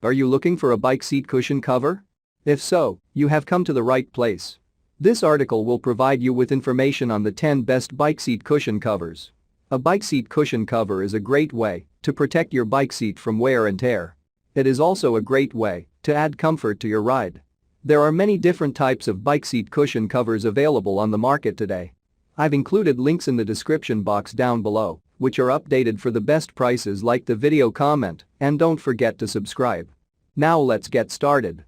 Are you looking for a bike seat cushion cover? If so, you have come to the right place. This article will provide you with information on the 10 best bike seat cushion covers. A bike seat cushion cover is a great way to protect your bike seat from wear and tear. It is also a great way to add comfort to your ride. There are many different types of bike seat cushion covers available on the market today. I've included links in the description box down below, which are updated for the best prices. Like the video, comment, and don't forget to subscribe. Now let's get started.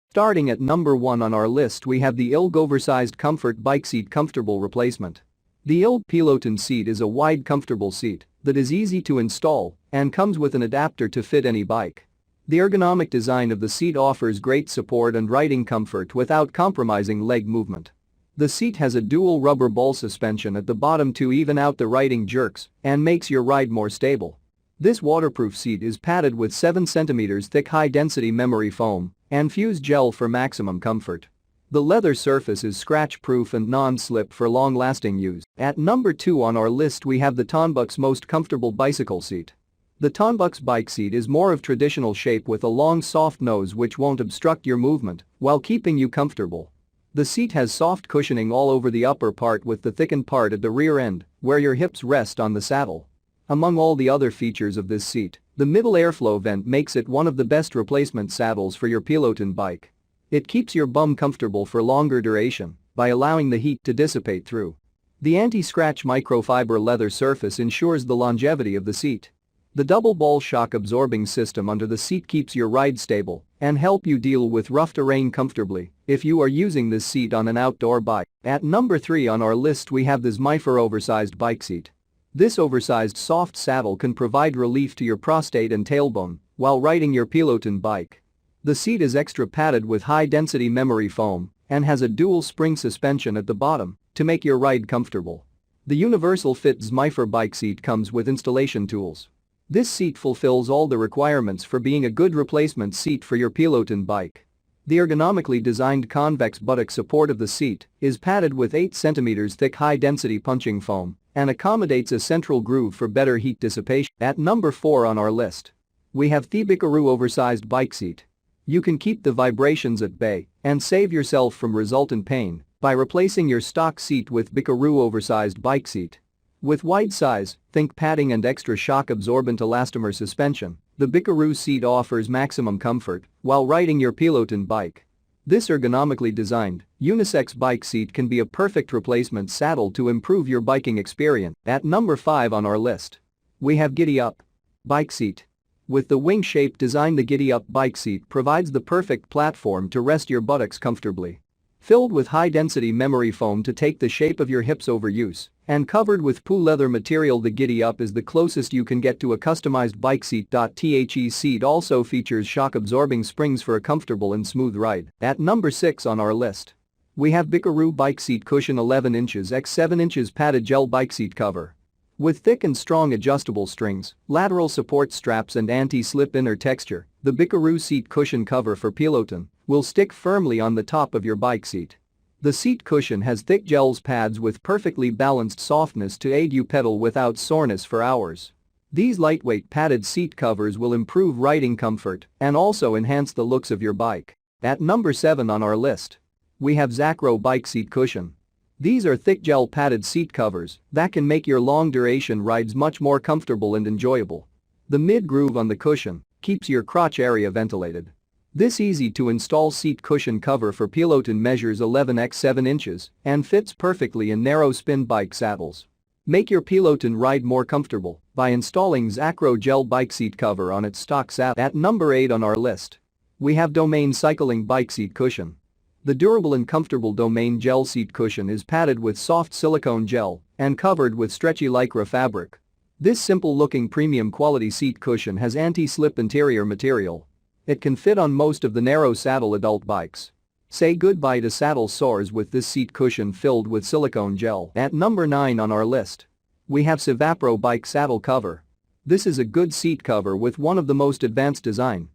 Starting at number 1 on our list, we have the ILG Oversized Comfort Bike Seat Comfortable Replacement. The ILG Piloton seat is a wide, comfortable seat that is easy to install and comes with an adapter to fit any bike. The ergonomic design of the seat offers great support and riding comfort without compromising leg movement. The seat has a dual rubber ball suspension at the bottom to even out the riding jerks and makes your ride more stable. This waterproof seat is padded with 7 cm thick high-density memory foam and fused gel for maximum comfort. The leather surface is scratch-proof and non-slip for long-lasting use. At number 2 on our list, we have the Tonbux Most Comfortable Bicycle Seat. The Tonbux bike seat is more of traditional shape with a long, soft nose which won't obstruct your movement while keeping you comfortable. The seat has soft cushioning all over the upper part with the thickened part at the rear end where your hips rest on the saddle. Among all the other features of this seat, the middle airflow vent makes it one of the best replacement saddles for your Piloton bike. It keeps your bum comfortable for longer duration by allowing the heat to dissipate through. The anti-scratch microfiber leather surface ensures the longevity of the seat. The double ball shock absorbing system under the seat keeps your ride stable and help you deal with rough terrain comfortably if you are using this seat on an outdoor bike. At number 3 on our list, we have the Zmifer Oversized Bike Seat. This oversized soft saddle can provide relief to your prostate and tailbone while riding your Piloton bike. The seat is extra padded with high-density memory foam and has a dual spring suspension at the bottom to make your ride comfortable. The Universal Fit Zmifer bike seat comes with installation tools. This seat fulfills all the requirements for being a good replacement seat for your Piloton bike. The ergonomically designed convex buttock support of the seat is padded with 8 cm thick high-density punching foam and accommodates a central groove for better heat dissipation. At number 4 on our list, we have the Bikeru Oversized Bike Seat. You can keep the vibrations at bay and save yourself from resultant pain by replacing your stock seat with Bikeru Oversized Bike Seat. With wide size, thick padding and extra shock-absorbent elastomer suspension, the Bikeru seat offers maximum comfort while riding your Piloton bike. This ergonomically designed, unisex bike seat can be a perfect replacement saddle to improve your biking experience. At number 5 on our list, we have Giddy Up Bike Seat. With the wing-shaped design, the Giddy Up bike seat provides the perfect platform to rest your buttocks comfortably. Filled with high-density memory foam to take the shape of your hips over use and covered with PU leather material, the Giddy Up is the closest you can get to a customized bike seat. The seat also features shock-absorbing springs for a comfortable and smooth ride. At number 6 on our list, we have Bikeru Bike Seat Cushion 11 inches x 7 inches padded gel bike seat cover. With thick and strong adjustable strings, lateral support straps and anti-slip inner texture, the Bikeru seat cushion cover for Piloton will stick firmly on the top of your bike seat. The seat cushion has thick gels pads with perfectly balanced softness to aid you pedal without soreness for hours. These lightweight padded seat covers will improve riding comfort and also enhance the looks of your bike. At number 7 on our list, we have Zacro Bike Seat Cushion. These are thick gel padded seat covers that can make your long duration rides much more comfortable and enjoyable. The mid-groove on the cushion keeps your crotch area ventilated. This easy-to-install seat cushion cover for Piloton measures 11 x 7 inches and fits perfectly in narrow spin bike saddles. Make your Piloton ride more comfortable by installing Zacro gel bike seat cover on its stock saddle. At number 8 on our list, we have Domain Cycling Bike Seat Cushion. The durable and comfortable Domain gel seat cushion is padded with soft silicone gel and covered with stretchy lycra fabric. This simple-looking premium quality seat cushion has anti-slip interior material. It can fit on most of the narrow saddle adult bikes. Say goodbye to saddle sores with this seat cushion filled with silicone gel. At number 9 on our list, we have Sevapro Bike Saddle Cover. This is a good seat cover with one of the most advanced design.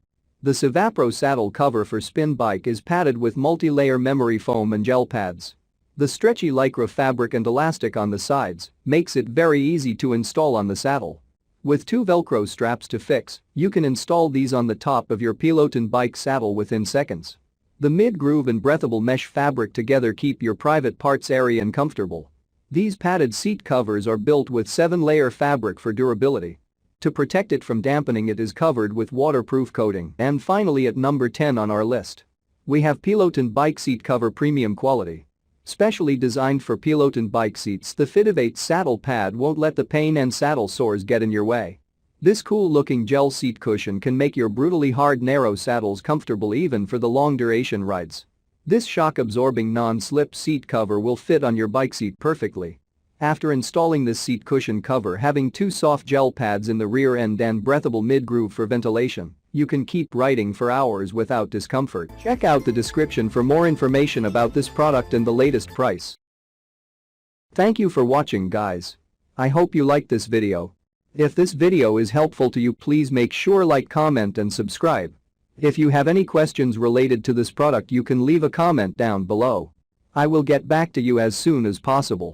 The Sevapro saddle cover for spin bike is padded with multi-layer memory foam and gel pads. The stretchy Lycra fabric and elastic on the sides makes it very easy to install on the saddle. With 2 Velcro straps to fix, you can install these on the top of your Piloten bike saddle within seconds. The mid-groove and breathable mesh fabric together keep your private parts airy and comfortable. These padded seat covers are built with 7-layer fabric for durability. To protect it from dampening, it is covered with waterproof coating. And finally, at number 10 on our list, we have Piloten bike seat cover premium quality. Specially designed for Piloten bike seats, the Fitivate saddle pad won't let the pain and saddle sores get in your way. This cool-looking gel seat cushion can make your brutally hard narrow saddles comfortable even for the long-duration rides. This shock-absorbing non-slip seat cover will fit on your bike seat perfectly. After installing this seat cushion cover, having 2 soft gel pads in the rear end and breathable mid-groove for ventilation, you can keep riding for hours without discomfort. Check out the description for more information about this product and the latest price. Thank you for watching, guys. I hope you liked this video. If this video is helpful to you, please make sure like, comment and subscribe. If you have any questions related to this product, you can leave a comment down below. I will get back to you as soon as possible.